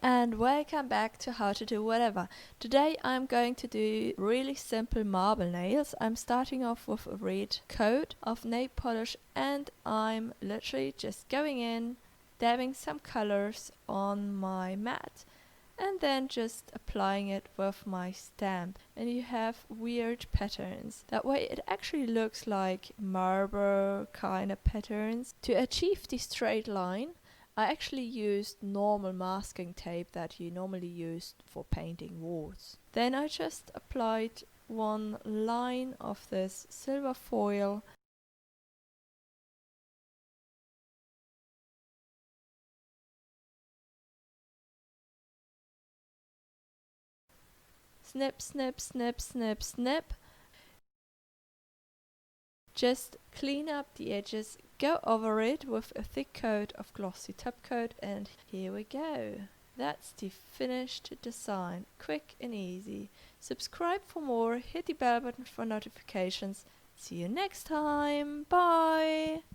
And welcome back to How to Do Whatever. Today I'm going to do really simple marble nails. I'm starting off with a red coat of nail polish and I'm literally just going in, dabbing some colors on my mat and then just applying it with my stamp. And you have weird patterns. That way it actually looks like marble kind of patterns. To achieve the straight line, I actually used normal masking tape that you normally use for painting walls. Then I just applied one line of this silver foil. Snip, snip, snip, snip, snip. Just clean up the edges, go over it with a thick coat of glossy top coat, and here we go. That's the finished design. Quick and easy. Subscribe for more, hit the bell button for notifications. See you next time. Bye!